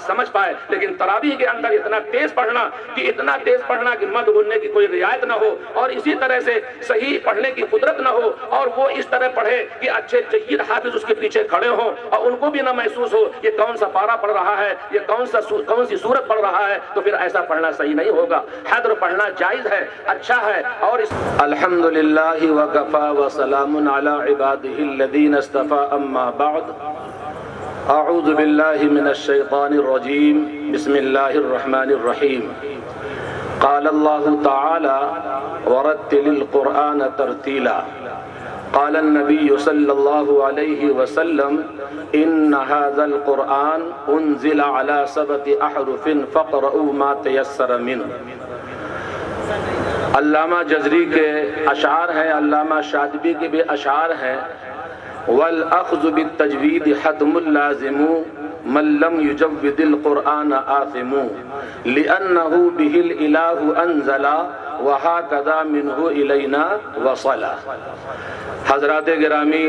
سمجھ پائے، لیکن تراویح کے اندر اتنا تیز پڑھنا کہ مد غننے کی کوئی رعایت نہ ہو، اور اسی طرح سے صحیح پڑھنے کی قدرت نہ ہو، اور وہ اس طرح پڑھے کہ اچھے جید حافظ اس کے پیچھے کھڑے ہوں اور ان کو بھی نہ محسوس ہو یہ کون سا پارہ پڑھ رہا ہے، یہ کون سی سورت پڑھ رہا ہے، تو پھر ایسا پڑھنا صحیح نہیں ہوگا۔ حدر پڑھنا جائز ہے، اچھا ہے۔ اور الحمدللہ وکفا وسلام علی عبادہ الذین اصطفى، اما بعد، اعوذ باللہ من الشیطان الرجیم، بسم اللہ الرحمن الرحیم۔ قال اللہ تعالی ورتل القرآن ترتیلا، قال النبی صلی اللہ علیہ وسلم ان هذا القرآن انزل على 7 احرف فقرؤوا ما تيسر منه۔ علامہ جزری کے اشعار ہیں، علامہ شاطبی کے بھی اشعار ہیں، والأخذ بالتجوید حتم اللازم من لم يجود القرآن آثم لأنه به الإله أنزل وهكذا منه إلينا وصل۔ حضرات گرامی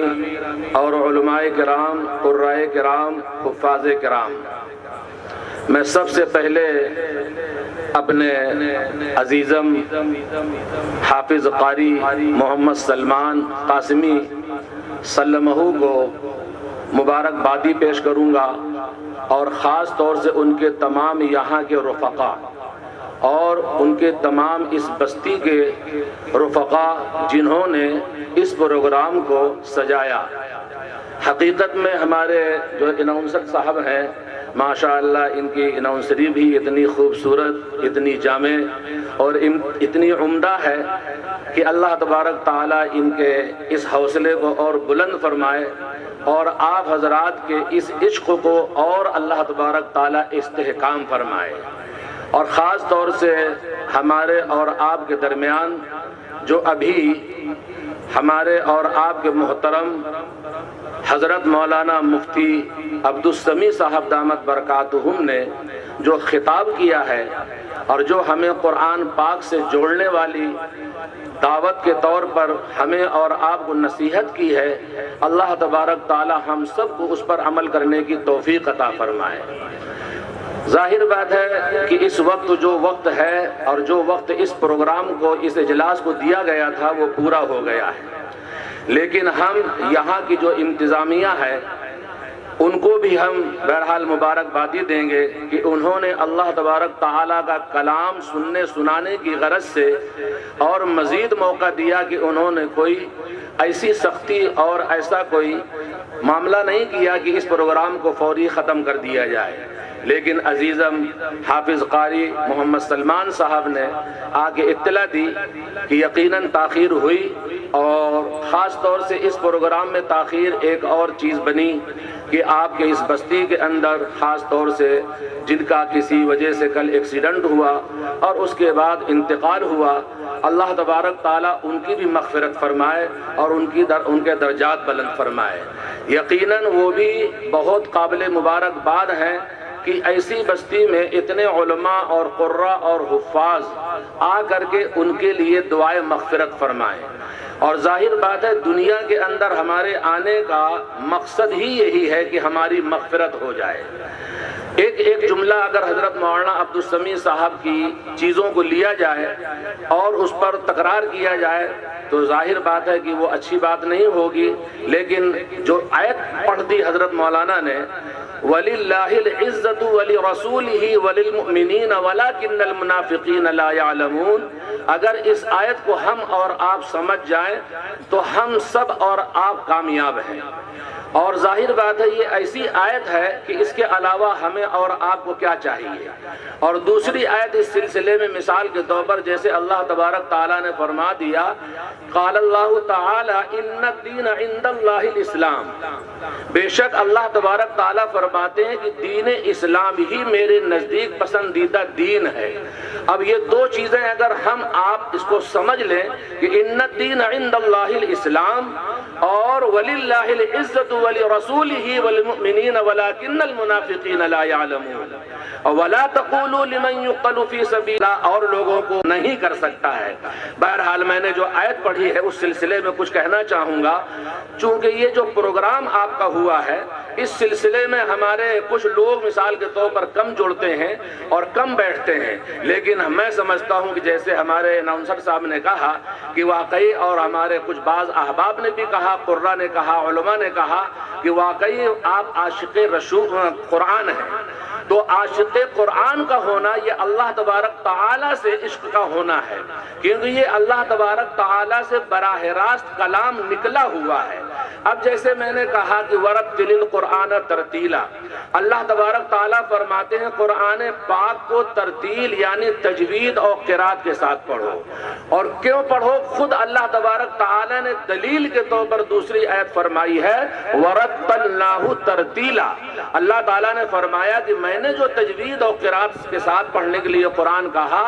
اور علماء کرام، قراء کرام، حفاظ کرام، میں سب سے پہلے اپنے عزیزم حافظ قاری محمد سلمان قاسمی سلمہ کو مبارکبادی پیش کروں گا، اور خاص طور سے ان کے تمام یہاں کے رفقا اور ان کے تمام اس بستی کے رفقا جنہوں نے اس پروگرام کو سجایا۔ حقیقت میں ہمارے جو اناؤنسر صاحب ہیں، ماشاءاللہ ان کی اناؤنسری بھی اتنی خوبصورت، اتنی جامع اور اتنی عمدہ ہے کہ اللہ تبارک تعالیٰ ان کے اس حوصلے کو اور بلند فرمائے، اور آپ حضرات کے اس عشق کو اور اللہ تبارک تعالیٰ استحکام فرمائے۔ اور خاص طور سے ہمارے اور آپ کے درمیان جو ابھی ہمارے اور آپ کے محترم حضرت مولانا مفتی عبدالسمیع صاحب دامت برکاتہم نے جو خطاب کیا ہے، اور جو ہمیں قرآن پاک سے جوڑنے والی دعوت کے طور پر ہمیں اور آپ کو نصیحت کی ہے، اللہ تبارک تعالی ہم سب کو اس پر عمل کرنے کی توفیق عطا فرمائے۔ ظاہر بات ہے کہ اس وقت جو وقت ہے اور جو وقت اس پروگرام کو، اس اجلاس کو دیا گیا تھا، وہ پورا ہو گیا ہے، لیکن ہم یہاں کی جو انتظامیہ ہے ان کو بھی ہم بہرحال مبارکبادی دیں گے کہ انہوں نے اللہ تبارک تعالیٰ کا کلام سننے سنانے کی غرض سے اور مزید موقع دیا کہ انہوں نے کوئی ایسی سختی اور ایسا کوئی معاملہ نہیں کیا کہ اس پروگرام کو فوری ختم کر دیا جائے، لیکن عزیزم حافظ قاری محمد سلمان صاحب نے آگے اطلاع دی کہ یقیناً تاخیر ہوئی، اور خاص طور سے اس پروگرام میں تاخیر ایک اور چیز بنی کہ آپ کے اس بستی کے اندر خاص طور سے جن کا کسی وجہ سے کل ایکسیڈنٹ ہوا اور اس کے بعد انتقال ہوا، اللہ تبارک تعالیٰ ان کی بھی مغفرت فرمائے اور ان کے درجات بلند فرمائے۔ یقیناً وہ بھی بہت قابل مبارکباد ہیں کہ ایسی بستی میں اتنے علماء اور قراء اور حفاظ آ کر کے ان کے لیے دعائے مغفرت فرمائیں۔ اور ظاہر بات ہے دنیا کے اندر ہمارے آنے کا مقصد ہی یہی ہے کہ ہماری مغفرت ہو جائے۔ ایک جملہ اگر حضرت مولانا عبدالسمیع صاحب کی چیزوں کو لیا جائے اور اس پر تکرار کیا جائے تو ظاہر بات ہے کہ وہ اچھی بات نہیں ہوگی، لیکن جو آیت پڑھ دی حضرت مولانا نے، وَلِلَّهِ الْعِزَّةُ وَلِرَسُولِهِ وَلِلْمُؤْمِنِينَ وَلَكِنَّ الْمُنَافِقِينَ لَا يَعْلَمُونَ، اگر اس آیت کو ہم اور آپ سمجھ جائیں تو ہم سب اور آپ کامیاب ہیں۔ اور ظاہر بات ہے یہ ایسی آیت ہے کہ اس کے علاوہ ہمیں اور آپ کو کیا چاہیے۔ اور دوسری آیت اس سلسلے میں مثال کے طور پر جیسے اللہ تبارک تعالیٰ نے فرما دیا، قال اللہ تعالیٰ ان الدین عند اللہ الاسلام، بے شک اللہ تبارک تعالیٰ فرماتے ہیں کہ دین اسلام ہی میرے نزدیک پسندیدہ دین ہے۔ اب یہ دو چیزیں اگر ہم آپ اس کو سمجھ لیں کہ ان الدین عند اللہ الاسلام، اور وَلِلَّهِ الْعِزَّةُ وَلِرَسُولِهِ وَلِلْمُؤْمِنِينَ وَلَكِنَّ الْمُنَافِقِينَ لَا يَعْلَمُونَ وَلَا تَقُولُوا لِمَنْ يُقْتَلُ فِي سَبِيلِ اللَّهِ، اور لوگوں کو نہیں کر سکتا ہے۔ بہرحال میں نے جو آیت پڑھی ہے اس سلسلے میں کچھ کہنا چاہوں گا، چونکہ یہ جو پروگرام آپ کا ہوا ہے اس سلسلے میں ہمارے کچھ لوگ مثال کے طور پر کم جڑتے ہیں اور کم بیٹھتے ہیں، لیکن میں سمجھتا ہوں کہ جیسے ہمارے اناؤنسر صاحب نے کہا کہ واقعی، اور ہمارے کچھ بعض احباب نے بھی کہا، قرہ نے کہا، علماء نے کہا کہ واقعی آپ عاشق قرآن ہیں، تو عاشق قرآن کا ہونا یہ اللہ تبارک تعالیٰ سے عشق کا ہونا ہے، کیونکہ یہ اللہ تبارک تعالیٰ سے براہ راست کلام نکلا ہوا ہے۔ اب جیسے میں نے کہا کہ وَرَتِّلِ الْقُرْآنَ تَرْتِیلًا، اللہ تبارک تعالیٰ فرماتے ہیں قرآن پاک کو ترتیل یعنی تجوید اور قرات کے ساتھ پڑھو۔ اور کیوں پڑھو؟ خود اللہ تبارک تعالیٰ نے دلیل کے طور پر دوسری آیت فرمائی ہے وَرَتَّلْنَاهُ تَرْتِیلًا، اللہ تعالیٰ نے فرمایا کہ میں نے جو تجوید اور قرات کے ساتھ پڑھنے کے لیے قرآن کہا،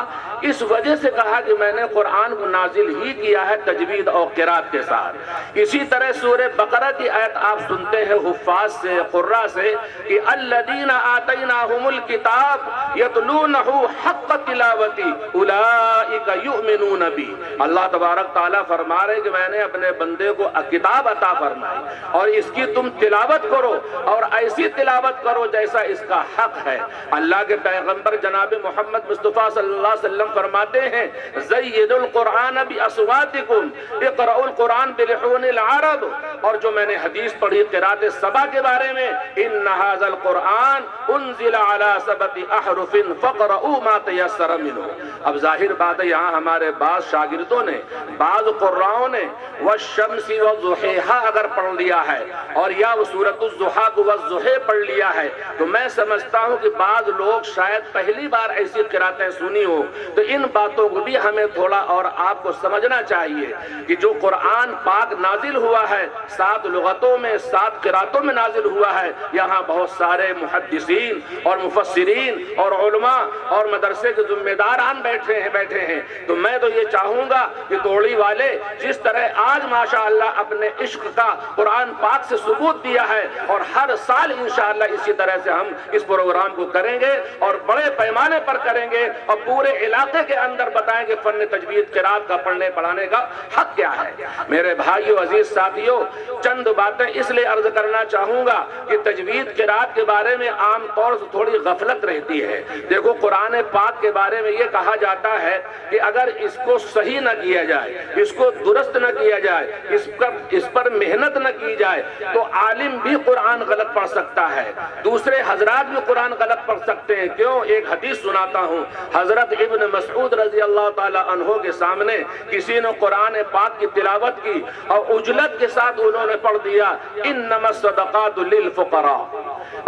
اس وجہ سے کہا کہ میں نے قرآن کو نازل ہی کیا ہے تجوید اور قرات کے ساتھ۔ اسی طرح سورہ بقرہ کی آیت آپ سنتے ہیں حفاظ سے، قراء سے کہ الذین آتیناہم الکتاب یتلونہ حق تلاوتی اولئک یؤمنون بی، اللہ تبارک تعالیٰ فرما رہے کہ میں نے اپنے بندے کو کتاب عطا فرمائی اور اس کی تم تلاوت کرو اور ایسی تلاوت کرو جیسا اس کا حق ہے۔ اللہ کے پیغمبر جناب محمد مصطفیٰ صلی اللہ علیہ وسلم فرماتے ہیں زیدوا القرآن باصواتکم اقرؤوا القرآن بلحون العرب، اور جو میں نے حدیث پڑھی قرات سبا کے بارے میں ان ھذا القرآن انزل علی سبع احرف فقرؤوا ما تیسر منہ۔ اب ظاہر بات ہے یہاں ہمارے بعض شاگردوں نے، بعض قراؤں نے والشمس والضحیٰ اگر پڑھ لیا ہے اور یا وہ سورۃ الضحیٰ کو والضحیٰ پڑھ لیا ہے، تو میں سمجھتا ہوں کہ بعض لوگ شاید پہلی بار ایسی قراتیں سنی ہو، تو ان باتوں کو بھی ہمیں تھوڑا اور آپ کو سمجھنا چاہیے کہ جو قرآن پاک نازل ہوا ہے 7 لغتوں میں 7 قراتوں میں نازل ہوا ہے، یہاں بہت سارے محدثین اور مفسرین اور علماء اور مدرسے کے ذمہ داران بیٹھے ہیں، تو میں تو یہ چاہوں گا کہ توڑی والے جس طرح آج ماشاءاللہ اپنے عشق کا قرآن پاک سے ثبوت دیا ہے، اور ہر سال انشاءاللہ اسی طرح سے ہم اس پروگرام کو کریں گے اور بڑے پیمانے پر کریں گے اور پورے علاقے کے اندر بتائیں گے فن تجوید قرات کا پڑھنے پڑھانے کا حق کیا ہے۔ میرے بھائیو عزیز ساتھیو، چند باتیں اس لیے عرض کرنا چاہوں گا کہ تجوید قرات کے بارے میں عام طور سے تھوڑی غفلت رہتی ہے۔ دیکھو قرآن پاک کے بارے میں یہ کہا جاتا ہے کہ اگر اس کو صحیح نہ کیا جائے، اس کو درست نہ کیا جائے، اس پر محنت نہ کی جائے تو عالم بھی قرآن غلط پڑھ سکتا ہے، دوسرے حضرات بھی قرآن غلط پڑھ سکتے ہیں۔ کیوں؟ ایک حدیث سناتا ہوں، حضرت ابن مسعود رضی اللہ تعالی عنہ کے سامنے کسی نے قرآن پاک کی تلاوت کی اور عجلت کے ساتھ انہوں نے پڑھ دیا انما الصدقات للفقراء۔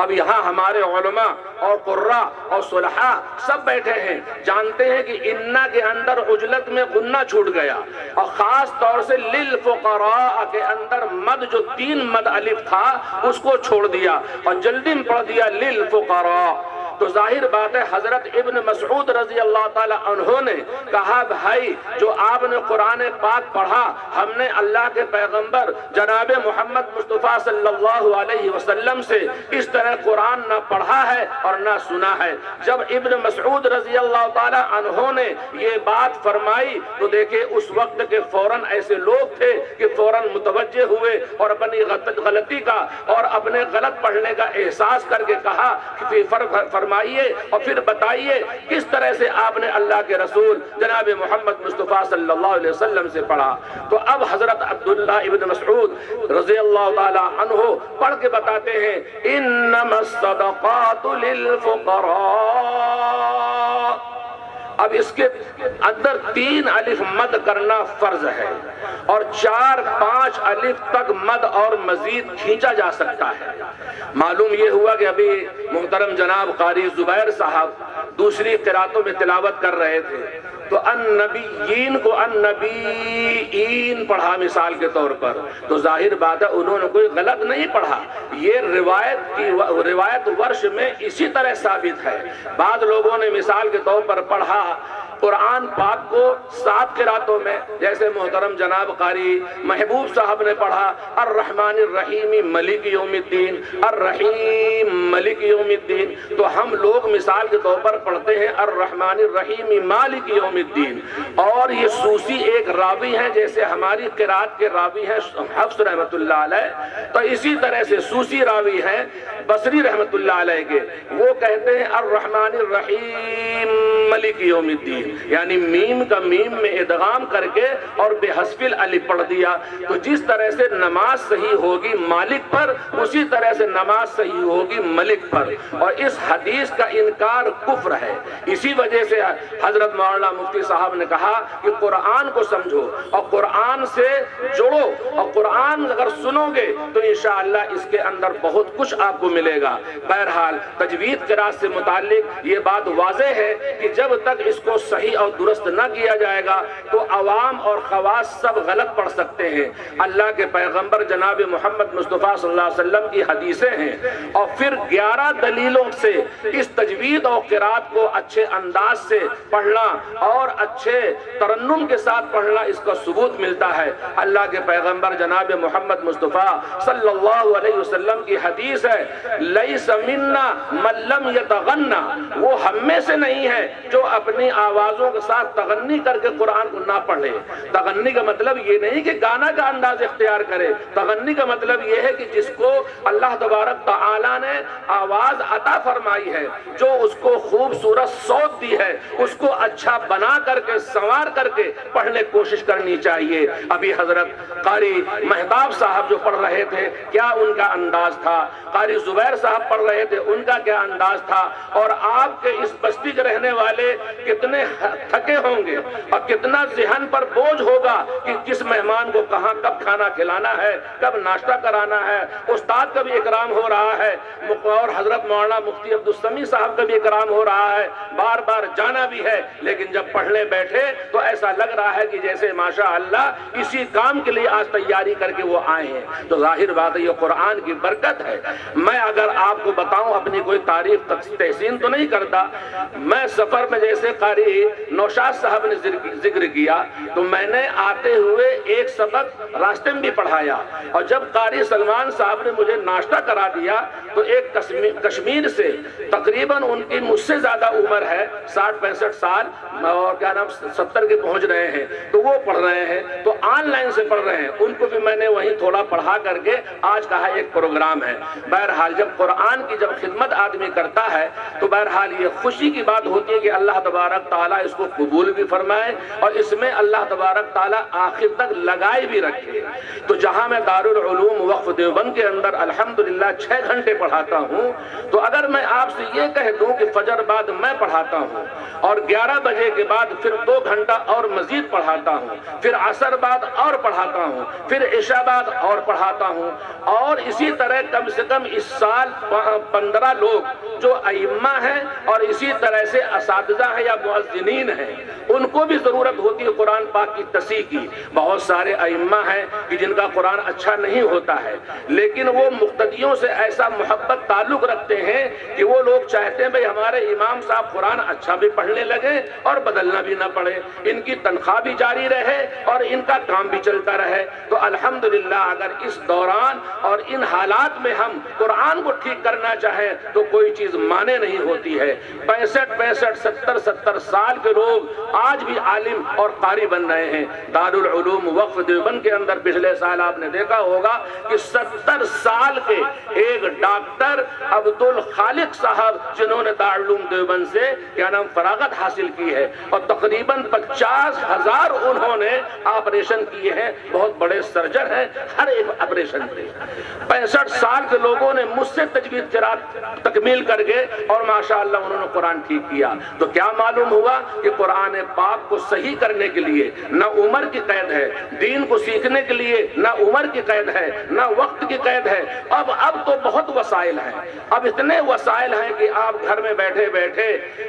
اب یہاں ہمارے علماء اور قراء اور صلحاء سب بیٹھے ہیں، جانتے ہیں کہ انا کے اندر عجلت میں غنہ چھوٹ گیا، اور خاص طور سے للفقراء کے اندر مد جو 3 مد الف تھا اس کو چھوڑ دیا اور جلدی میں پڑھ دیا للفقراء۔ تو ظاہر بات ہے حضرت ابن مسعود رضی اللہ تعالی عنہ نے کہا بھائی جو آپ نے قرآن پاک پڑھا، ہم نے اللہ کے پیغمبر جناب محمد مصطفیٰ صلی اللہ علیہ وسلم سے اس طرح قرآن نہ پڑھا ہے اور نہ سنا ہے۔ جب ابن مسعود رضی اللہ تعالی عنہ نے یہ بات فرمائی تو دیکھیں اس وقت کے فوراً ایسے لوگ تھے کہ فوراً متوجہ ہوئے اور اپنی غلطی کا اور اپنے غلط پڑھنے کا احساس کر کے کہا کہ فرمائیے اور پھر بتائیے کس طرح سے آپ نے اللہ کے رسول جناب محمد مصطفیٰ صلی اللہ علیہ وسلم سے پڑھا۔ تو اب حضرت عبداللہ ابن مسعود رضی اللہ تعالی عنہ پڑھ کے بتاتے ہیں انما الصدقات للفقراء۔ اب اس کے اندر 3 الف مد کرنا فرض ہے اور 4-5 الف تک مد اور مزید کھینچا جا سکتا ہے۔ معلوم یہ ہوا کہ ابھی محترم جناب قاری زبیر صاحب دوسری قراتوں میں تلاوت کر رہے تھے تو النبیین کو النبیین پڑھا مثال کے طور پر، تو ظاہر بات ہے انہوں نے کوئی غلط نہیں پڑھا، یہ روایت ورش میں اسی طرح ثابت ہے۔ بعض لوگوں نے مثال کے طور پر پڑھا قرآن پاک کو 7 قراتوں میں، جیسے محترم جناب قاری محبوب صاحب نے پڑھا الرحمن الرحیم ملک یوم الدین، الرحیم ملک یوم الدین، تو ہم لوگ مثال کے طور پر پڑھتے ہیں الرحمن الرحیم مالک یوم الدین۔ اور یہ سوسی ایک راوی ہیں، جیسے ہماری قرات کے راوی ہیں حفص رحمت اللہ علیہ، تو اسی طرح سے سوسی راوی ہیں بصری رحمت اللہ علیہ کے، وہ کہتے ہیں الرحمن الرحیم ملک یوم الدین، یعنی میم کا میم میں ادغام کر کے اور بے حذف الالف پڑھ دیا۔ تو جس طرح سے نماز صحیح ہوگی مالک پر، اسی طرح سے نماز صحیح ہوگی ملک پر، اور اس حدیث کا انکار کفر ہے۔ اسی وجہ سے حضرت مولانا مفتی صاحب نے کہا کہ قرآن کو سمجھو اور قرآن سے جڑو، اور قرآن اگر سنو گے تو انشاءاللہ اس کے اندر بہت کچھ آپ کو ملے گا۔ بہرحال تجوید قرات سے متعلق یہ بات واضح ہے کہ جب تک اس کو صحیح اور درست نہ کیا جائے گا تو عوام اور خواص سب غلط پڑھ سکتے ہیں۔ اللہ کے پیغمبر جناب محمد مصطفیٰ صلی اللہ علیہ وسلم کی حدیثیں ہیں، اور پھر 11 دلیلوں سے اس تجوید اور قرات کو اچھے انداز سے پڑھنا اور اچھے ترنم کے ساتھ پڑھنا، اس کا ثبوت ملتا ہے۔ اللہ کے پیغمبر جناب محمد مصطفیٰ صلی اللہ علیہ وسلم کی حدیث ہے لیس منا من لم یتغنى، وہ ہم میں سے نہیں ہے جو اپنی آوازوں کے ساتھ تغنی کر کے قرآن کو نہ پڑھے۔ تغنی کا مطلب یہ نہیں کہ گانا کا انداز اختیار کرے، تغنی کا مطلب یہ ہے کہ جس کو اللہ تبارک تعالیٰ نے آواز عطا فرمائی ہے، جو اس کو خوبصورت صوت دی ہے، اس کو اچھا بنا کر کے سنوار کر کے پڑھنے کی کوشش کرنی چاہیے۔ ابھی حضرت قاری مہتاب صاحب جو پڑھ رہے تھے، کیا ان کا انداز تھا، قاری زبیر صاحب پڑھ رہے تھے، ان کا کیا انداز تھا، اور آپ کے اس بستی کے رہنے والے کتنے تھکے ہوں گے اور کتنا ذہن پر بوجھ ہوگا کہ کس مہمان کو کہاں کب کھانا کھلانا ہے، کب ناشتہ کرانا ہے، استاد کا بھی اکرام ہو رہا ہے، اور حضرت مولانا مفتی عبدالسمیع صاحب کا بھی اکرام ہو رہا ہے، بار بار جانا بھی ہے، لیکن جب پڑھنے بیٹھے تو ایسا لگ رہا ہے کہ جیسے ماشاءاللہ اسی کام کے لیے آج تیاری کر کے وہ آئے ہیں۔ تو ظاہر بات ہے یہ قرآن کی برکت ہے۔ میں اگر آپ کو بتاؤں، اپنی کوئی تعریف تحسین تو نہیں کرتا، میں سفر میں جیسے قاری نوشاد صاحب نے ذکر کیا تو میں نے آتے ہوئے ایک سبق راستے میں بھی پڑھایا، اور جب قاری سلمان صاحب نے مجھے ناشتہ کرا دیا تو ایک کشمیر سے تقریباً ان کی مجھ سے زیادہ عمر ہے، 60-65 سال اور کیا نام 70 کے پہنچ رہے ہیں، تو وہ پڑھ رہے ہیں، تو آن لائن سے پڑھ رہے ہیں، ان کو بھی میں نے وہیں تھوڑا پڑھا کر کے آج کہا ایک پروگرام ہے۔ بہرحال جب قرآن کی جب خدمت آدمی کرتا ہے تو بہرحال یہ خوشی کی بات ہوتی ہے کہ اللہ تبارک تعالیٰ اس کو قبول بھی فرمائے اور اس میں اللہ تبارک تعالیٰ آخر تک لگائے بھی رکھے۔ تو جہاں میں دارالعلوم وقف دیوبند کے اندر الحمدللہ 6 گھنٹے پڑھاتا ہوں، تو اگر میں آپ سے یہ کہہ دوں کہ فجر بعد میں پڑھاتا ہوں اور 11 بجے کے بعد پھر 2 گھنٹہ اور مزید پڑھاتا ہوں، پھر عصر بعد اور پڑھاتا ہوں، پھر عشاء بعد اور پڑھاتا ہوں، اور اسی طرح کم سے کم اس سال 15 لوگ جو ائمہ ہیں اور اسی طرح سے اساتذہ ہیں یا مؤذنین ہیں، ان کو بھی ضرورت ہوتی ہے قرآن پاک کی تصحیح کی۔ بہت سارے ائمہ ہیں کہ جن کا قرآن اچھا نہیں ہوتا ہے، لیکن وہ مقتدیوں سے ایسا محبت تعلق رکھتے ہیں کہ وہ لوگ چاہتے ہیں بھئی ہمارے امام صاحب قرآن اچھا بھی پڑھنے لگے اور بدلنا بھی نہ پڑے، ان کی تنخواہ بھی جاری رہے اور ان کا کام بھی چلتا رہے۔ تو الحمدللہ اگر اس دوران اور ان حالات میں ہم قرآن کو ٹھیک کرنا چاہیں تو کوئی چیز مانے نہیں ہوتی ہے۔ 65 70 سال کے لوگ آج بھی عالم اور قاری بن رہے ہیں۔ دارالعلوم وقف دیوبند کے اندر پچھلے سال آپ نے دیکھا ہوگا کہ 70 سال کے ایک ڈاکٹر عبدالخالق صاحب جنہوں نے دارالعلوم دیوبند سے کیا نام فراغت حاصل کی ہے، اور تقریباً 50,000 انہوں نے آپریشن کیے ہیں، بہت بڑے سرجن ہیں ہر ایک آپریشن پہ۔ 65 سال کے لوگوں نے مجھ سے تجوید قرات تکمیل کر کے اور ماشاءاللہ انہوں نے قرآن ٹھیک کیا۔ تو کیا معلوم ہوا کہ قرآن پاک کو صحیح کرنے کے لیے نہ عمر کی قید ہے، دین کو سیکھنے کے لیے نہ عمر کی قید ہے نہ وقت کی قید ہے۔ اب تو بہت وسائل ہیں، اب اتنے وسائل ہیں کہ آپ گھر میں بیٹھے بیٹھے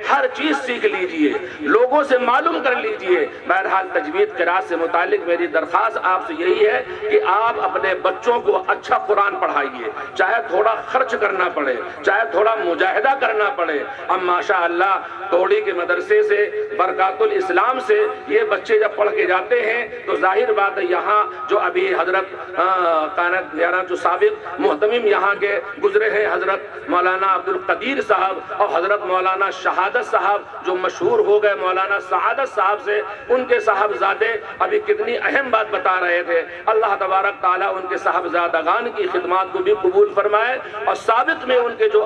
ہر چیز سیکھ لیجئے، لوگوں سے معلوم کر لیجئے۔ بہرحال تجوید قرات سے متعلق میری درخواست آپ سے یہی ہے کہ آپ اپنے بچوں کو اچھا قرآن پڑھائیے، چاہے تھوڑا خرچ کرنا پڑے، چاہے تھوڑا مجاہدہ کرنا پڑے۔ اب ماشاءاللہ تو لوہڑی کے مدرسے سے، برکات الاسلام سے یہ بچے جب پڑھ کے جاتے ہیں تو ظاہر بات ہے یہاں جو ابھی حضرت جو سابق محتمم یہاں کے گزرے ہیں حضرت مولانا عبد القدیر صاحب اور حضرت مولانا شہادت صاحب جو مشہور ہو گئے مولانا سعادت صاحب سے، ان کے صاحبزادے ابھی کتنی اہم بات بتا رہے تھے۔ اللہ تبارک تعالیٰ ان کے صاحبزادگان کی خدمات کو بھی قبول فرمائے، اور سابق میں ان کے جو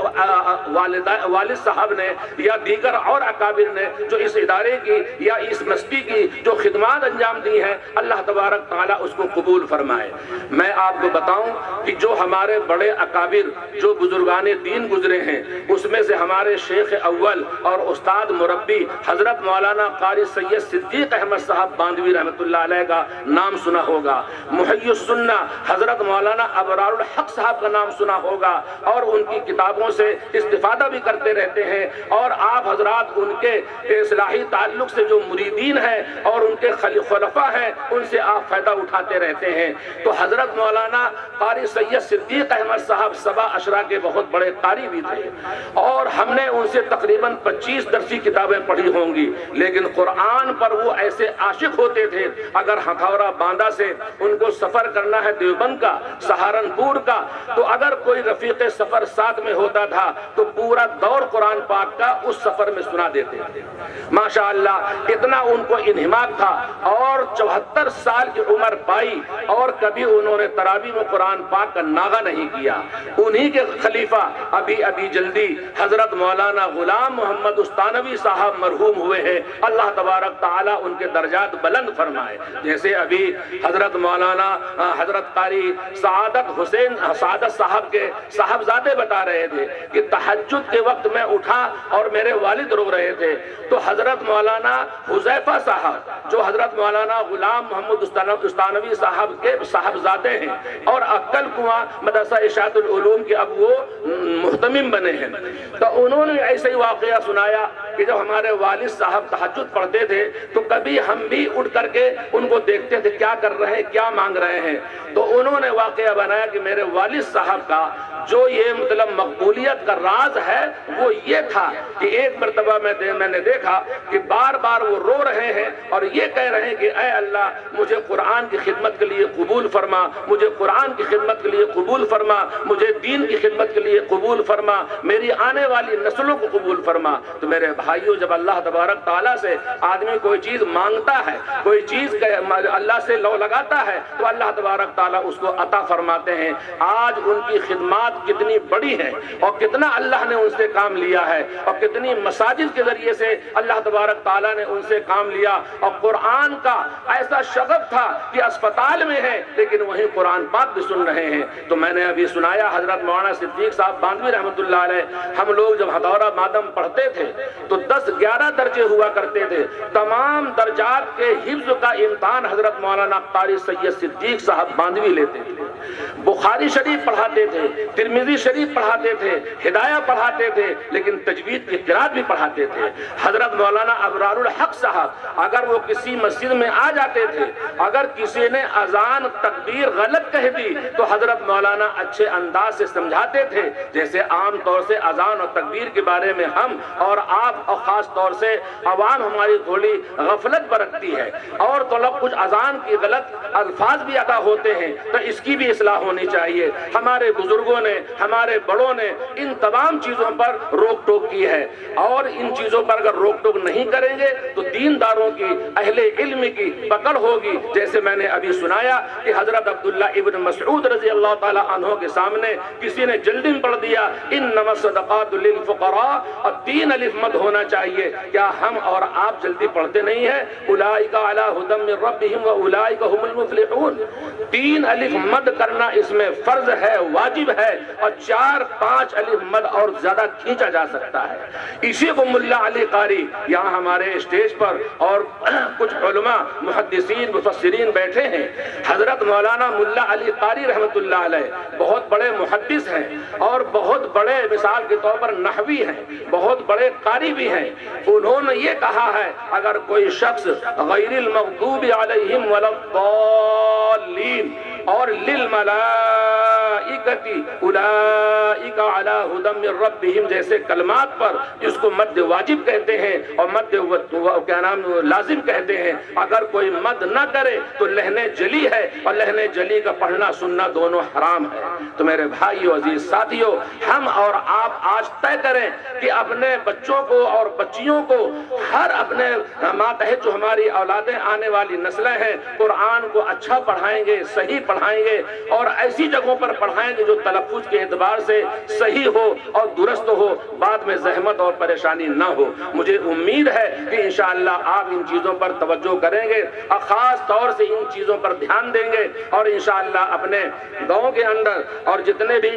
والد صاحب نے یا دیگر اور اکابر نے جو اس ادارے کی یا اس مسجد کی جو خدمات انجام دی ہیں، اللہ تبارک تعالیٰ اس کو قبول فرمائے۔ میں آپ کو بتاؤں کہ جو ہمارے بڑے اکابر جو بزرگان دین گزرے ہیں، اس میں سے ہمارے شیخ اول اور استاد مربی حضرت مولانا قاری سید صدیق احمد صاحب باندوی رحمۃ اللہ علیہ کا نام سنا ہوگا، محی السنہ حضرت مولانا ابرار الحق صاحب کا نام سنا ہوگا، اور ان کی کتابوں سے استفادہ بھی کرتے رہتے ہیں، اور آپ حضرات ان کے اصلاحی تعلق سے جو مریدین ہیں اور ان کے خلفاء ہیں ان سے آپ فائدہ اٹھاتے رہتے ہیں۔ تو حضرت مولانا قاری سید صدیق احمد صاحب سبا اشرا کے بہت بڑے قاری بھی تھے، اور ہم نے ان سے تقریباً 25 درسی کتابیں پڑھی ہوں گی، لیکن قرآن پر وہ ایسے عاشق ہوتے تھے، اگر ہتھورا باندھا سے ان کو سفر کرنا ہے دیوبند کا، سہارنپور کا، تو اگر کوئی رفیق سفر ساتھ میں ہوتا تھا تو پورا دور قرآن پاک کا اس سفر میں سنا دیتے تھے۔ ماشاءاللہ اتنا ان کو انہماک تھا، اور 74 سال کی عمر پائی اور کبھی انہوں نے تراویح میں قرآن پاک کا ناغہ نہیں کیا۔ انہی کے خلیفہ ابھی جلدی حضرت مولانا غلام محمد استانوی صاحب مرحوم ہوئے ہیں، اللہ تبارک تعالیٰ ان کے درجات بلند فرمائے۔ جیسے ابھی حضرت مولانا حضرت قاری سعادت صاحب کے صاحبزادے بتا رہے تھے کہ تہجد کے وقت میں اٹھا اور میرے والد رو رہے تھے، تو حضرت مولانا حذیفہ صاحب جو حضرت مولانا غلام محمد استانوی صاحب کے صاحبزادے ہیں اور عقل کنواں مدرسہ اشاعت العلوم کے اب وہ محتمم بنے ہیں، تو انہوں نے ایسے ہی واقعہ سنایا کہ جب ہمارے والد صاحب تہجد پڑھتے تھے تو کبھی ہم بھی اٹھ کر کے ان کو دیکھتے تھے کیا کر رہے ہیں، کیا مانگ رہے ہیں، تو انہوں نے واقعہ بنایا کہ میرے والد صاحب کا جو یہ مطلب مقبولیت کا راز ہے وہ یہ تھا کہ ایک مرتبہ میں نے دیکھا کہ بار بار وہ رو رہے ہیں اور یہ کہہ رہے ہیں کہ اے اللہ مجھے قرآن کی خدمت کے لیے قبول فرما، مجھے قرآن کی خدمت کے لیے قبول فرما، مجھے دین کی خدمت کے لیے قبول فرما، میری آنے والی نسلوں کو قبول فرما۔ تو میرے بھائیوں، جب اللہ تبارک تعالیٰ سے آدمی کوئی چیز مانگتا ہے، کوئی چیز اللہ سے لو لگاتا ہے، تو اللہ تبارک تعالیٰ اس کو عطا فرماتے ہیں۔ آج ان کی خدمات کتنی بڑی ہیں اور کتنا اللہ نے ان سے کام لیا ہے، اور کتنی مساجد کے ذریعے سے اللہ تبارک تعالیٰ نے ان سے کام لیا، اور قرآن کا ایسا شغف تھا کہ اسپتال میں ہے لیکن وہیں قرآن پاک بھی سن رہے ہیں۔ تو میں نے ابھی سنایا حضرت مولانا صدیق صاحب باندوی رحمۃ اللہ علیہ، ہم لوگ جب ہتھورا مادم پڑھتے تھے تو 10-11 درجے ہوا کرتے تھے، تمام درجات کے حفظ کا امتحان حضرت مولانا قاری سید صدیق صاحب باندوی لیتے تھے، بخاری شریف پڑھاتے تھے، ترمذی شریف پڑھاتے تھے، ہدایہ پڑھاتے تھے، لیکن تجوید کی قرات بھی پڑھاتے تھے۔ حضرت مولانا ابرار الحق صاحب اگر وہ کسی مسجد میں آ جاتے تھے، اگر کسی نے اذان تکبیر غلط کہہ دی تو حضرت مولانا اچھے انداز سے سمجھاتے تھے، جیسے عام طور سے اذان اور تکبیر کے بارے میں ہم اور آپ اور خاص طور سے عوام ہماری تھوڑی غفلت برتتی ہے، اور تو کچھ اذان کی غلط الفاظ بھی ادا ہوتے ہیں، تو اس کی بھی اصلاح ہونی چاہیے۔ ہمارے بزرگوں نے، ہمارے بڑوں نے ان تمام چیزوں پر روک ٹوک کی ہے، اور ان چیزوں پر اگر روک ٹوک نہیں کریں گے تو دینداروں کی، اہل علم کی پکڑ ہوگی۔ جیسے میں نے ابھی سنایا کہ حضرت عبداللہ ابن مسعود رضی اللہ تعالی عنہ کے سامنے کسی نے جلدی میں پڑھ دیا انما الصدقات للفقراء، اور 3 الف مد ہونا چاہیے۔ کیا ہم اور آپ جلدی پڑھتے نہیں ہیں؟ اولئک علی ھدی من ربہم واولئک هم المفلحون، 3 الف مد کرنا اس میں فرض ہے، واجب ہے، اور 4-5 الف مد اور زیادہ کھینچا جا سکتا ہے۔ اسی کو ملا علی قاری یہاں ہمارے اسٹیج پر اور کچھ علماء محدثین مفسرین بیٹھے ہیں، حضرت مولانا ملا علی قاری رحمۃ اللہ علیہ بہت بڑے محدث ہیں اور بہت بڑے مثال کے طور پر نحوی ہیں، بہت بڑے قاری بھی ہیں۔ انہوں نے یہ کہا ہے اگر کوئی شخص غیر المغضوب علیہم ولا الضالین اور للملائکتی اولئک علی ھدی من ربہم جیسے کلمات پر جس کو مد واجب کہتے ہیں اور مد لازم کہتے ہیں، اگر کوئی مد نہ کرے تو لہن جلی ہے، اور لہن جلی کا پڑھنا سننا دونوں حرام ہے۔ تو میرے بھائیو عزیز ساتھیو، ہم اور آپ آج طے کریں کہ اپنے بچوں کو اور بچیوں کو ہر اپنے ماتحت جو ہماری اولادیں آنے والی نسلیں ہیں، قرآن کو اچھا پڑھائیں گے، صحیح پڑھائیں گے، اور ایسی جگہوں پر پڑھائیں گے جو تلفظ کے اعتبار سے صحیح ہو اور درست ہو، بعد میں زحمت اور پریشانی نہ ہو۔ مجھے امید ہے کہ انشاءاللہ آپ ان چیزوں پر توجہ کریں گے اور خاص طور سے ان چیزوں پر دھیان دیں گے، اور انشاءاللہ اپنے گاؤں کے اندر اور جتنے بھی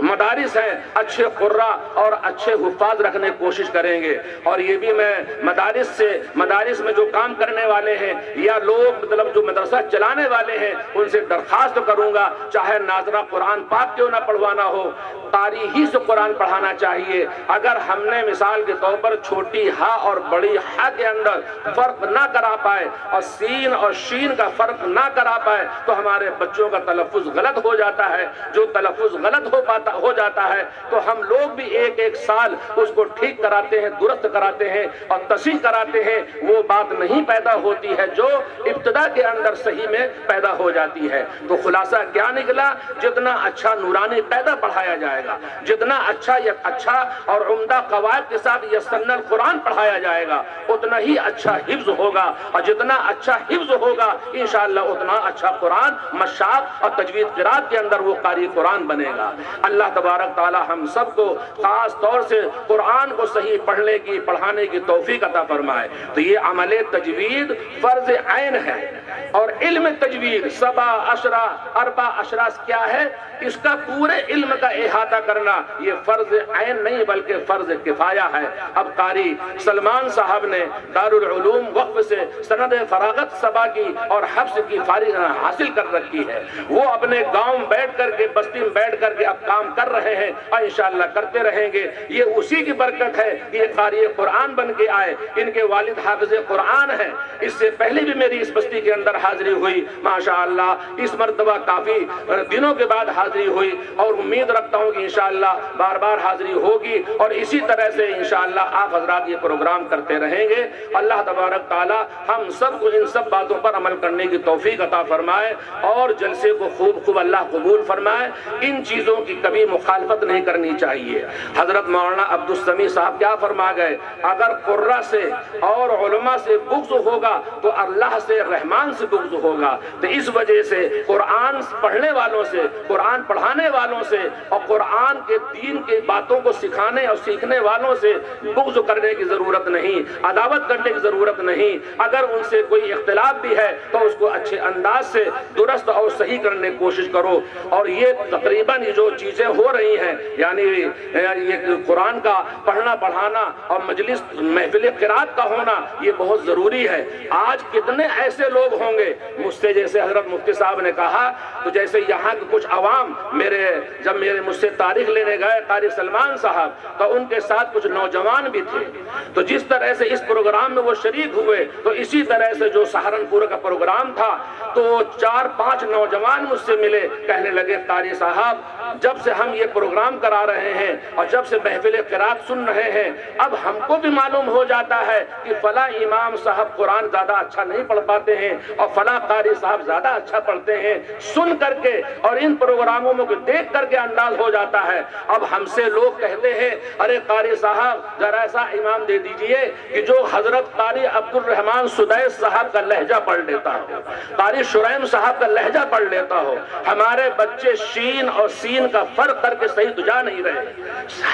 مدارس ہیں اچھے قراء اور اچھے حفاظ رکھنے کی کوشش کریں گے۔ اور یہ بھی میں مدارس میں جو کام کرنے والے ہیں یا لوگ مطلب جو مدرسہ چلانے والے ہیں ان سے درخواست کروں گا، چاہے ناظرہ قرآن پاک کیوں نہ پڑھوانا ہو، قاری ہی سے قرآن پڑھانا چاہیے۔ اگر ہم نے مثال کے طور پر چھوٹی ہا اور بڑی ہا کے اندر فرق نہ کرا پائے اور سین اور شین کا فرق نہ کرا پائے تو ہمارے بچوں کا تلفظ غلط ہو جاتا ہے۔ جو تلفظ غلط ہو جاتا ہے تو ہم لوگ بھی ایک سال اس کو ٹھیک کراتے ہیں، درست کراتے ہیں اور تصحیح کراتے ہیں، وہ بات نہیں پیدا ہوتی ہے جو ابتدا کے اندر صحیح میں پیدا ہو جاتی ہے۔ تو خلاصہ کیا نکلا؟ جتنا اچھا نورانی قاعدہ پڑھایا جائے گا، جتنا اچھا اور عمدہ قواعد کے ساتھ یسرنا القرآن پڑھایا جائے گا، اتنا ہی اچھا حفظ ہوگا، اور جتنا اچھا حفظ ہوگا انشاءاللہ اتنا اچھا قرآن مشاق اور تجوید قرات کے اندر وہ قاری قرآن بنے گا۔ اللہ تبارک تعالی ہم سب کو خاص طور سے قرآن کو صحیح پڑھانے کی توفیق عطا فرمائے۔ تو یہ عمل تجوید فرض عین ہے، اور علم تجوید 4 اشراس کیا ہے؟ اس کا پورے علم کا احاطہ کرنا یہ فرض عین نہیں بلکہ فرض کفایہ ہے۔ اب قاری سلمان صاحب نے دارالعلوم وقف سے سند فراغت سبا کی اور حفظ کی حاصل کر رکھی ہے، وہ اپنے گاؤں بیٹھ کر کے بستی میں بیٹھ کر کے اب کام کر رہے ہیں اور انشاءاللہ کرتے رہیں گے۔ یہ اسی کی برکت ہے کہ یہ قاری قرآن بن کے آئے۔ ان کے والد حافظ قرآن ہیں، اس سے پہلے بھی میری اس بستی کے اندر حاضری ہوئی ماشاءاللہ، اس مرتبہ کافی دنوں کے بعد حاضری ہوئی، اور امید رکھتا ہوں کہ انشاءاللہ بار بار حاضری ہوگی، اور اسی طرح سے انشاءاللہ آپ حضرات یہ پروگرام کرتے رہیں گے۔ اللہ تبارک تعالی ہم سب کو ان سب باتوں پر عمل کرنے کی توفیق عطا فرمائے، اور جلسے کو خوب اللہ قبول فرمائے۔ ان چیزوں کی کبھی مخالفت نہیں کرنی چاہیے۔ حضرت مولانا عبدالسمیع صاحب کیا فرما گئے؟ اگر قرہ سے اور علماء سے بغض ہوگا تو اللہ سے رحمان سے بغض ہوگا۔ تو اس وجہ سے قرآن پڑھنے والوں سے، قرآن پڑھانے والوں سے اور قرآن کے دین کی باتوں کو سکھانے اور سیکھنے والوں سے بغض کرنے کی ضرورت نہیں، عداوت کرنے کی ضرورت نہیں۔ اگر ان سے کوئی اختلاف بھی ہے تو اس کو اچھے انداز سے درست اور صحیح کرنے کی کوشش کرو۔ اور یہ تقریباً جو چیزیں ہو رہی ہیں، یعنی یہ قرآن کا پڑھنا پڑھانا اور مجلس محفل قرات کا ہونا یہ بہت ضروری ہے۔ آج کتنے ایسے لوگ ہوں گے مجھ سے، جیسے حضرت مفتی صاحب نے کہا، تو جیسے یہاں کے کچھ عوام جب مجھ سے تاریخ لینے گئے قاری سلمان صاحب، تو ان کے ساتھ کچھ نوجوان بھی تھے، تو جس طرح سے اس پروگرام میں وہ شریک ہوئے تو اسی طرح سے جو سہارنپور کا پروگرام تھا تو 4-5 نوجوان مجھ سے ملے، کہنے لگے قاری صاحب جب سے ہم یہ پروگرام کرا رہے ہیں اور جب سے محفل قرات سن رہے ہیں، اب ہم کو بھی معلوم ہو جاتا ہے کہ فلاں امام صاحب قرآن زیادہ اچھا نہیں پڑھ پاتے ہیں اور فلاں قاری صاحب زیادہ اچھا پڑھتے ہیں۔ سن کر کے اور ان پروگراموں کو دیکھ کر کے انداز ہو جاتا ہے۔ اب ہم سے لوگ کہتے ہیں ارے قاری صاحب ذرا ایسا امام دے دیجئے کہ جو حضرت قاری عبدالرحمن سدیس صاحب کا لہجہ پڑھ لیتا ہو، قاری شریم صاحب کا لہجہ پڑھ لیتا ہو۔ ہمارے بچے شین اور سین کا فرق کر کے صحیح تو جا نہیں رہے،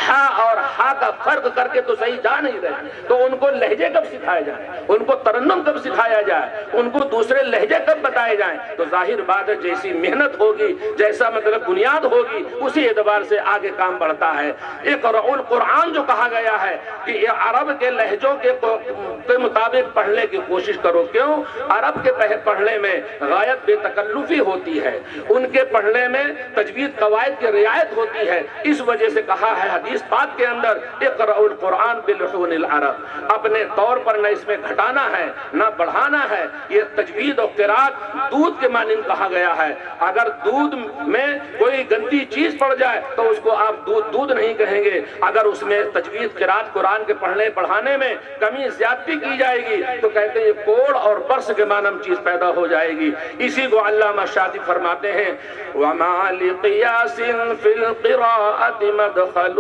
ہا اور ہا کا فرق کر کے تو صحیح جا نہیں رہے، تو ان کو لہجے کب سکھائے جائیں، ان کو ترنم کب سکھایا جائے، ان کو دوسرے لہجے کب بتائے جائیں؟ تو ظاہر بات ہے جیسی محنت ہوگی، جیسا مطلب بنیاد ہوگی، اسی اعتبار سے آگے کام بڑھتا ہے۔ اقرؤ القرآن جو کہا گیا ہے کہ عرب کے لہجوں کے مطابق پڑھنے کی کوشش کرو۔ کیوں؟ عرب کے پڑھنے میں غایت بے تکلفی ہوتی ہے، ان کے پڑھنے میں تجوید قواعد کی رعایت ہوتی ہے، اس وجہ سے کہا ہے حدیث پاک کے اندر اقرأوا القرآن بلحون العرب، اپنے طور پر نہ اس میں گھٹانا ہے نہ بڑھانا ہے۔ یہ تجوید و قرات دودھ کے مانند کہا گیا ہے، اگر دودھ میں کوئی گندی چیز پڑ جائے تو اس کو آپ دودھ نہیں کہیں گے، اگر اس میں تجوید قرات قرآن کے پڑھنے پڑھانے میں کمی زیادتی کی جائے گی تو کہتے ہیں یہ کوڑ اور برس کے مانند چیز پیدا ہو جائے گی۔ اسی کو علامہ شاطبی فرماتے ہیں وَمَا لِقِيَاسٍ فِي الْقِرَاءَةِ مَدْخَلٌ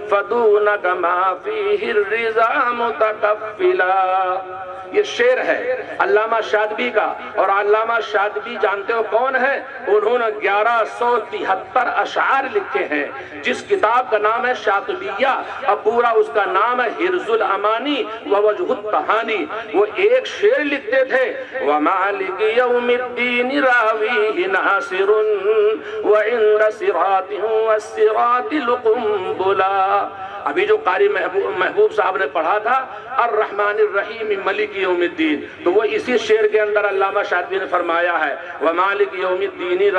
فَدُونَكَ مَا فِيهِ الرِّضَا مُتَكَفِّلًا۔ یہ شعر ہے علامہ شاطبی کا، اور علامہ شاطبی جانتے ہو کون ہے؟ انہوں نے 1173 اشعار لکھے ہیں، جس کتاب کا نام ہے شاطبیہ، اب پورا اس کا نام ہے حرز الامانی ووجہ التہانی۔ وہ ایک شعر لکھتے تھے وَمَالِكِ يَوْمِ الدِّينِ رَاوِيهِ نَاصِرٌ وَعِنْدَ صِرَاطٍ وَالصِّرَاطِ لُقُمْبُلًا۔ ابھی جو قاری محبوب صاحب نے پڑھا تھا الرحمن الرحیم ملک یوم الدین، تو وہ اسی شعر کے اندر علامہ شاطبی نے فرمایا ہے وَمَالِكِ يَوْمِ الدِّينِ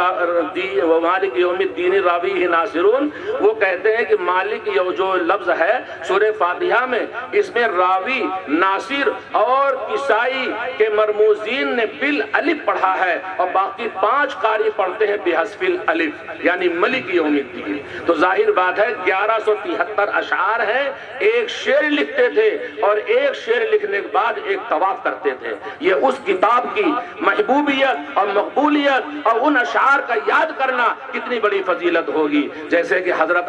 رَاوِيهِ نَاصِرٌ۔ وہ کہتے ہیں کہ مالک جو لفظ ہے سورہ فاتحہ میں، اس میں راوی، ناصر اور کسائی کے مرموزین نے بالالف پڑھا ہے، اور باقی 5 قاری پڑھتے ہیں بحذف الالف، یعنی ملک یوم الدین۔ تو ظاہر بات ہے 1173 اشعار ہیں، ایک شعر لکھتے تھے اور ایک شعر لکھنے کے بعد ایک طواف کرتے تھے۔ یہ اس کتاب کی محبوبیت اور مقبولیت اور ان اشعار کا یاد کرنا کتنی بڑی فضیلت ہوگی۔ جیسے کہ حضرت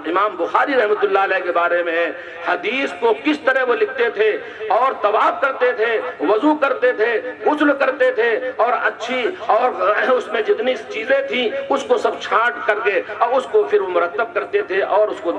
امام بخاری رحمۃ اللہ علیہ کے بارے میں ہے، حدیث کو کس طرح وہ لکھتے تھے اور طواف کرتے تھے، وضو کرتے تھے، غسل کرتے تھے، اور اچھی اور اس میں جتنی چیزیں تھیں اس کو سب چھانٹ کر کے اور اس کو پھر مرتب کرتے تھے اور اس کو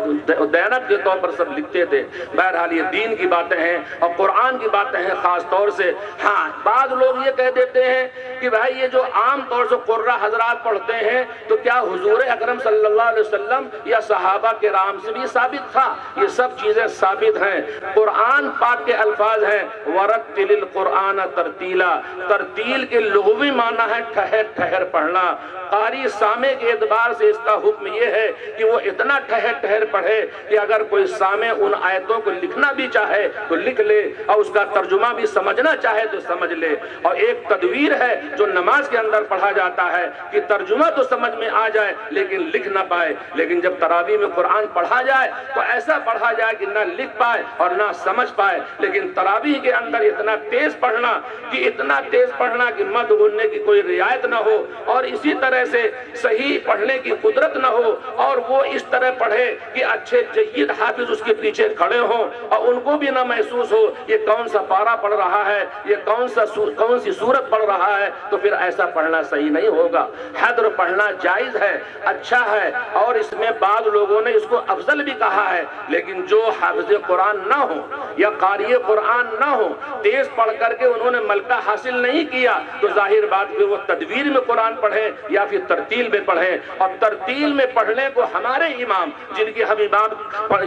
دیانت کے طور پر سب لکھتے تھے۔ بہرحال یہ دین کی باتیں ہیں اور قرآن کی باتیں ہیں خاص طور سے۔ ہاں بعض لوگ یہ کہہ دیتے ہیں کہ بھائی یہ جو عام طور سے قرہ حضرات پڑھتے ہیں تو کیا حضور اکرم صلی اللہ علیہ وسلم یا صحابہ کرام سے بھی ثابت تھا؟ یہ سب چیزیں ثابت ہیں۔ قرآن پاک کے الفاظ ہیں وَرَتِّلِ الْقُرْآنَ تَرْتِيلًا، ترتیل کے لغوی معنی ہے ٹھہر ٹھہر پڑھنا۔ قاری سامع کے اعتبار سے اس کا حکم یہ ہے کہ وہ اتنا ٹھہر ٹھہر پڑھے کہ اگر کوئی سامع ان آیتوں کو لکھنا بھی چاہے تو لکھ لے، اور اس کا ترجمہ بھی سمجھنا چاہے تو سمجھ لے۔ اور ایک تدویر ہے جو نماز کے اندر پڑھا جاتا ہے کہ ترجمہ تو سمجھ میں آ جائے لیکن لکھ نہ پائے، لیکن جب تراویح میں قرآن پڑھا جائے تو ایسا پڑھا جائے کہ نہ لکھ پائے اور نہ سمجھ پائے، لیکن تراویح کے اندر اتنا تیز پڑھنا کہ مد غننے کی کوئی رعایت نہ ہو، اور اسی طرح سے صحیح پڑھنے کی قدرت نہ ہو، اور وہ اس طرح پڑھے کہ اچھے جید حافظ اس کے پیچھے کھڑے ہوں اور ان کو بھی نہ محسوس ہو یہ کون سا پارہ پڑھ رہا ہے، یہ کون سی سورت پڑھ رہا ہے، تو پھر ایسا پڑھنا صحیح نہیں ہوگا۔ حدر پڑھنا جائز ہے، اچھا ہے، اور اس میں بعض لوگوں نے اس کو افضل بھی کہا ہے، لیکن جو حافظ قرآن نہ ہو یا قاری قرآن نہ ہو، تیز پڑھ کر کے انہوں نے ملکہ حاصل نہیں کیا، تو ظاہر بات پھر وہ تدویر میں قرآن پڑھیں یا پھر ترتیل میں پڑھیں۔ اور ترتیل میں پڑھنے کو ہمارے امام جن کی ہم امام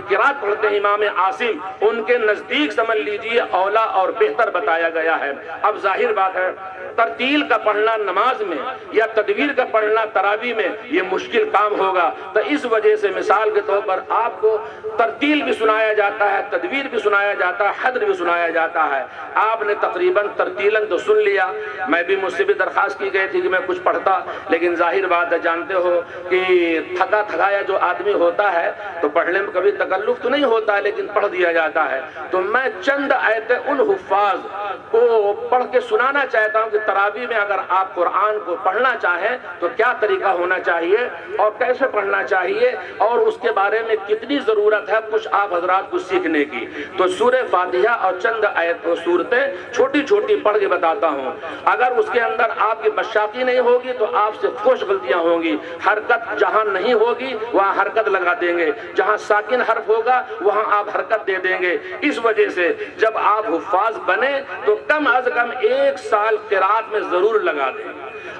قرات پڑھتے ہیں امام عاصم، ان کے نزدیک سمجھ لیجئے اولا اور بہتر بتایا گیا ہے۔ اب ظاہر بات ہے ترتیل کا پڑھنا نماز میں یا تدویر کا پڑھنا تراویح میں یہ مشکل کام ہوگا، تو اس وجہ سے مثال کے طور پر آپ کو ترتیل بھی سنایا جاتا ہے، تدویر بھی سنایا جاتا ہے، حدر بھی سنایا جاتا ہے۔ آپ نے تقریباً ترتیلاً تو سن لیا، میں بھی مجھ سے بھی درخواست کی گئی تھی کہ میں کچھ پڑھتا، لیکن ظاہر بات ہے جانتے ہو کہ تھکا تھکایا جو آدمی ہوتا ہے تو پڑھنے میں کبھی تکلف تو نہیں ہوتا ہے لیکن پڑھ دیا جاتا ہے۔ تو میں چند آیتیں ان حفاظ کو پڑھ کے سنانا چاہتا ہوں کہ تراویح میں اگر آپ قرآن کو پڑھنا چاہیں تو کیا طریقہ ہونا چاہیے اور کیسے پڑھنا چاہیے اور اس کے بارے میں کتنی ضرورت ہے کچھ آپ حضرات کو سیکھنے کی۔ تو سورہ فاتحہ اور چند آیت صورتیں چھوٹی چھوٹی پڑھ کے بتاتا ہوں، اگر اس کے اندر آپ کی بشاقی نہیں ہوگی تو آپ سے کچھ غلطیاں ہوں گی۔ حرکت جہاں نہیں ہوگی وہاں حرکت لگا دیں گے، جہاں ساکن حرف ہوگا وہاں آپ حرکت دے دیں گے۔ اس وجہ سے جب آپ حفاظ بنے تو کم از کم 1 سال قرات میں ضرور لگا دیں۔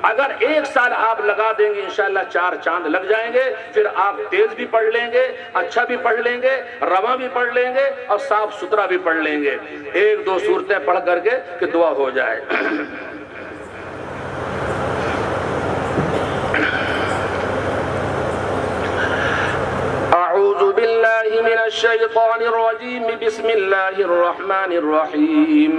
اگر 1 سال آپ لگا دیں گے انشاءاللہ 4 چاند لگ جائیں گے، پھر آپ تیز بھی پڑھ لیں گے، اچھا بھی پڑھ لیں گے، رواں بھی پڑھ لیں گے اور صاف ستھرا بھی پڑھ لیں گے۔ 1-2 صورتیں پڑھ کر کے کہ دعا ہو جائے۔ بالله من الشيطان الرجيم بسم الله الرحمن الرحيم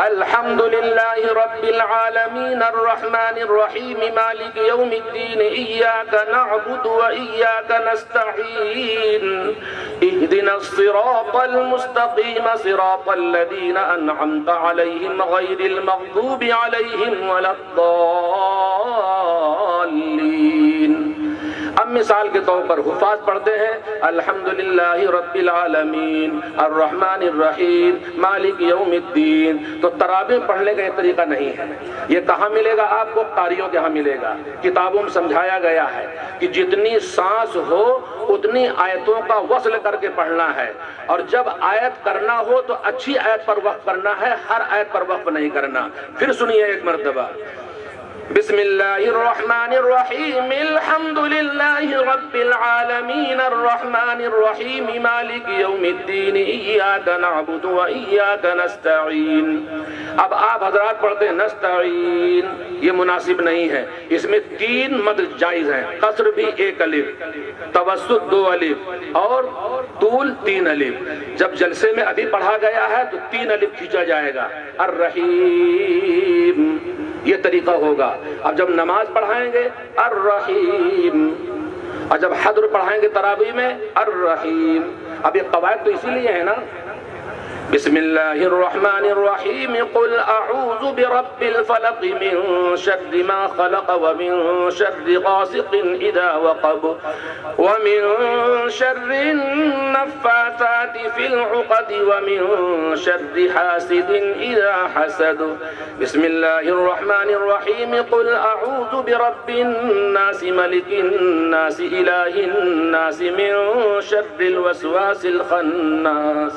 الحمد لله رب العالمين الرحمن الرحيم مالك يوم الدين إياك نعبد وإياك نستعين اهدنا الصراط المستقيم صراط الذين أنعمت عليهم غير المغضوب عليهم ولا الضالين۔ اب مثال کے طور پر حفاظ پڑھتے ہیں الحمدللہ رب العالمین الرحمن الرحیم مالک یوم الدین۔ تو تراویح پڑھنے کا یہ طریقہ نہیں ہے۔ یہ کہاں ملے گا آپ کو؟ قاریوں کے ہاں ملے گا۔ کتابوں میں سمجھایا گیا ہے کہ جتنی سانس ہو اتنی آیتوں کا وصل کر کے پڑھنا ہے، اور جب آیت کرنا ہو تو اچھی آیت پر وقف کرنا ہے، ہر آیت پر وقف نہیں کرنا۔ پھر سنیے ایک مرتبہ، بسم اللہ الرحمن الرحیم الحمد للہ رب العالمین الرحمن الرحیم مالک یوم الدین ایاک نعبد و ایاک نستعین۔ اب آپ حضرات پڑھتے ہیں نستعین، یہ مناسب نہیں ہے، اس میں 3 مد جائز ہیں، قصر بھی 1 الف، توسط 2 الف اور طول 3 الف۔ جب جلسے میں ابھی پڑھا گیا ہے تو 3 الف کھینچا جائے گا، الرحیم، یہ طریقہ ہوگا۔ اب جب نماز پڑھائیں گے الرحیم، اور جب حضر پڑھائیں گے تراویح میں الرحیم۔ اب یہ قواعد تو اسی لیے ہے نا، بسم اللہ الرحمن الرحیم قل اعوذ برب الفلق من شر ما خلق ومن شر غاسق اذا وقب ومن شر النفاثات في العقد ومن شر حاسد اذا حسد۔ بسم اللہ الرحمن الرحیم قل اعوذ برب الناس ملک الناس الہ الناس من شر الوسواس الخناس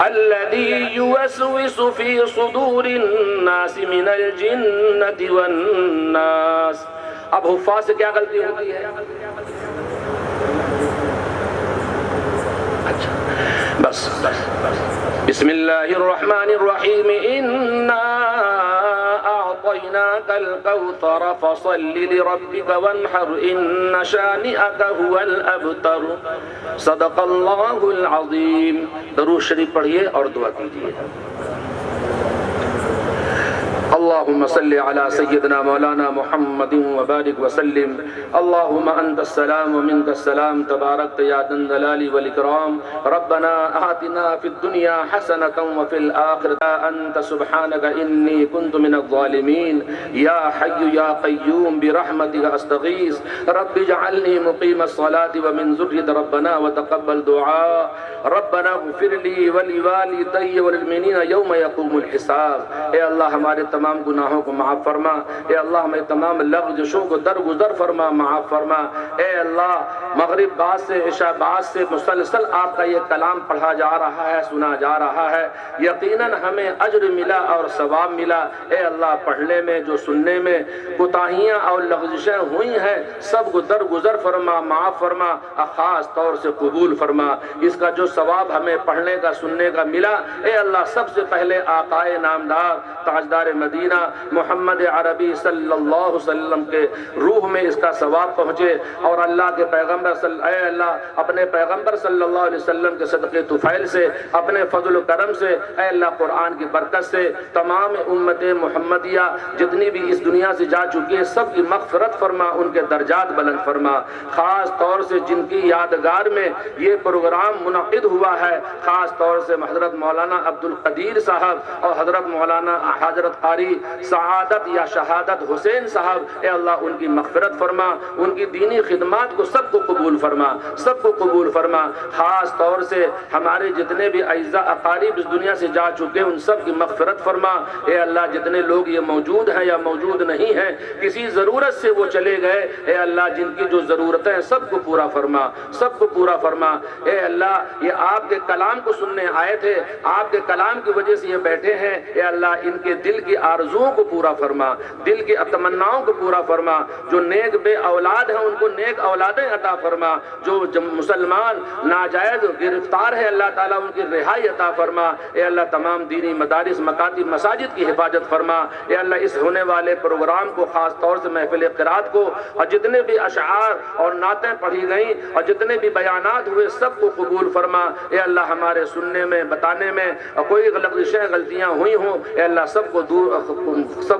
الذي يوسوس في صدور الناس من الجنة والناس۔ اب حفاظ سے کیا غلطی ہوتی ہے؟ بس بسم اللہ الرحمن الرحیم انا اعطیناک الکوثر فصل لربک وانحر ان شانئک هو الابتر۔ صدق اللہ العظیم۔ درود شریف پڑھیے اور دعا کیجیے۔ اللهم صل على سيدنا مولانا محمد وبارك وسلم۔ اللهم أنت السلام ومنك السلام تباركت يا ذا الجلال والإكرام۔ ربنا آتنا في الدنيا حسنة وفي الآخرة أنت سبحانك إني كنت من الظالمين۔ يا حي يا قيوم برحمتك أستغيث رب اجعلني مقيم الصلاة ومن ذريتي ربنا وتقبل دعاء۔ ربنا اغفر لي ولوالدي وللمؤمنين يوم يقوم الحساب۔ اے اللہ ہمارے تمام گناہوں کو معاف فرما، اے اللہ ہمیں تمام لغزشوں کو درگزر فرما، معاف فرما۔ اے اللہ مغرب بعد سے عشاء بعد سے مسلسل آپ کا یہ کلام پڑھا جا رہا ہے، سنا جا رہا ہے، یقیناً ہمیں اجر ملا اور ثواب ملا۔ اے اللہ پڑھنے میں جو سننے میں کوتاہیاں اور لغزشیں ہوئی ہیں سب کو درگزر فرما، معاف فرما، خاص طور سے قبول فرما۔ اس کا جو ثواب ہمیں پڑھنے کا سننے کا ملا، اے اللہ سب سے پہلے آقائے نامدار تاجدار مدینہ محمد عربی صلی اللہ علیہ وسلم کے روح میں اس کا ثواب پہنچے، اور اللہ کے پیغمبر اے اللہ اپنے پیغمبر صلی اللہ علیہ وسلم کے صدقے طفیل سے، اپنے فضل و کرم سے، اے اللہ قرآن کی برکت سے تمام امت محمدیہ جتنی بھی اس دنیا سے جا چکی ہے سب کی مغفرت فرما، ان کے درجات بلند فرما۔ خاص طور سے جن کی یادگار میں یہ پروگرام منعقد ہوا ہے، خاص طور سے حضرت مولانا عبد القدیر صاحب اور حضرت مولانا حضرت قاری سعادت یا شہادت حسین صاحب، اے اللہ ان کی مغفرت فرما، ان کی دینی خدمات کو سب کو قبول فرما، سب کو قبول فرما۔ خاص طور سے ہمارے جتنے بھی اعزاء اقارب اس دنیا سے جا چکے ان سب کی مغفرت فرما۔ اے اللہ جتنے لوگ یہ موجود ہیں یا موجود نہیں ہیں، کسی ضرورت سے وہ چلے گئے، اے اللہ جن کی جو ضرورتیں ہیں سب کو پورا فرما، سب کو پورا فرما۔ اے اللہ یہ آپ کے کلام کو سننے آئے تھے، آپ کے کلام کی وجہ سے یہ بیٹھے ہیں، اے اللہ ان کے دل کی آرزوؤں کو پورا فرما، دل کی تمناؤں کو پورا فرما، جو نیک بے اولاد ہیں ان کو نیک اولادیں عطا فرما، جو مسلمان ناجائز گرفتار ہے اللہ تعالیٰ ان کی رہائی عطا فرما، اے اللہ تمام دینی مدارس مکاتب مساجد کی حفاظت فرما، اے اللہ اس ہونے والے پروگرام کو خاص طور سے محفل قرات کو اور جتنے بھی اشعار اور نعتیں پڑھی گئیں اور جتنے بھی بیانات ہوئے سب کو قبول فرما، اے اللہ ہمارے سننے میں بتانے میں کوئی غلطیاں ہوئی ہوں اے اللہ سب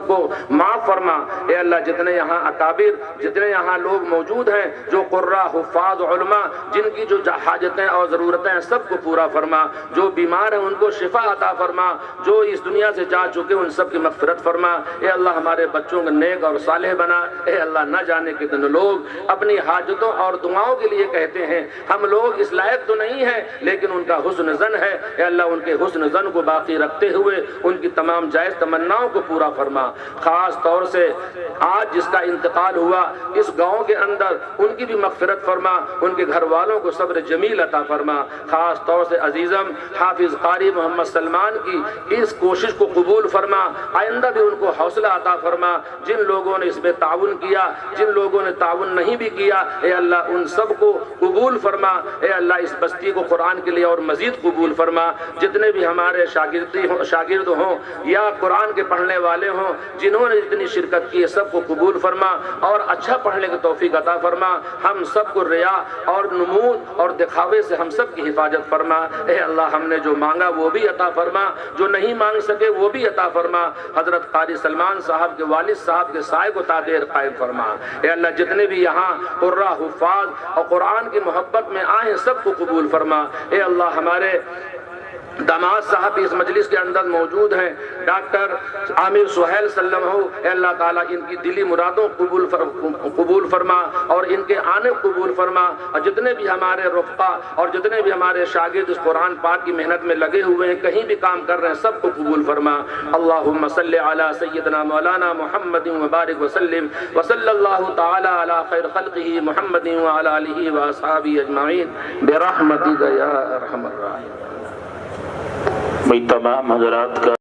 کو معاف فرما، اے اللہ جتنے یہاں اکابر جتنے یہاں لوگ موجود ہیں جو قراء حفاظ علماء جن کی جو حاجتیں اور ضرورتیں ہیں سب کو پورا فرما، جو بیمار ہیں ان کو شفا عطا فرما، جو اس دنیا سے جا چکے ان سب کی مغفرت فرما، اے اللہ ہمارے بچوں کو نیک اور صالح بنا، اے اللہ نہ جانے کتنے لوگ اپنی حاجتوں اور دعاؤں کے لیے کہتے ہیں، ہم لوگ اس لائق تو نہیں ہیں لیکن ان کا حسن ظن ہے، اے اللہ ان کے حسن ظن کو باقی رکھتے ہوئے ان کی تمام جائز تمناؤں کو پورا فرما، خاص طور سے آج جس کا انتقال ہوا اس گاؤں کے اندر ان کی بھی مغفرت فرما، ان کے گھر والوں کو صبر جمیل عطا فرما، خاص طور سے عزیزم حافظ قاری محمد سلمان کی اس کوشش کو قبول فرما، آئندہ بھی ان کو حوصلہ عطا فرما، جن لوگوں نے اس میں تعاون کیا جن لوگوں نے تعاون نہیں بھی کیا اے اللہ ان سب کو قبول فرما، اے اللہ اس بستی کو قرآن کے لیے اور مزید قبول فرما، جتنے بھی ہمارے شاگرد ہوں یا قرآن کے پڑھنے والے ہوں جنہوں نے جتنی شرکت کی ہے سب کو قبول فرما اور اچھا پڑھنے کی توفیق عطا فرما، ہم سب کو ریا اور نمود اور دکھاوے سے ہم سب کی حفاظت فرما، اے اللہ ہم نے جو مانگا وہ بھی عطا فرما، جو نہیں مانگ سکے وہ بھی عطا فرما، حضرت قاری سلمان صاحب کے والد صاحب کے سائے کو تا دیر قائم فرما، اے اللہ جتنے بھی یہاں قراء حفاظ اور قرآن کی محبت میں آئے سب کو قبول فرما، اے اللہ ہمارے داماد صاحب اس مجلس کے اندر موجود ہیں ڈاکٹر عامر سہیل سلم ہو، اے اللہ تعالیٰ ان کی دلی مرادوں قبول فرما اور ان کے آنے قبول فرما، اور جتنے بھی ہمارے رفقا اور جتنے بھی ہمارے شاگرد اس قرآن پاک کی محنت میں لگے ہوئے ہیں کہیں بھی کام کر رہے ہیں سب کو قبول فرما، اللہم صلی علی سیدنا مولانا محمد وبارک وسلم وصلی اللہ تعالی علی خیر خلقہ محمد وعلی آلہ واصحابہ اجمعین برحمتک یا ارحم الراحمین۔ بھئی تمام حضرات کا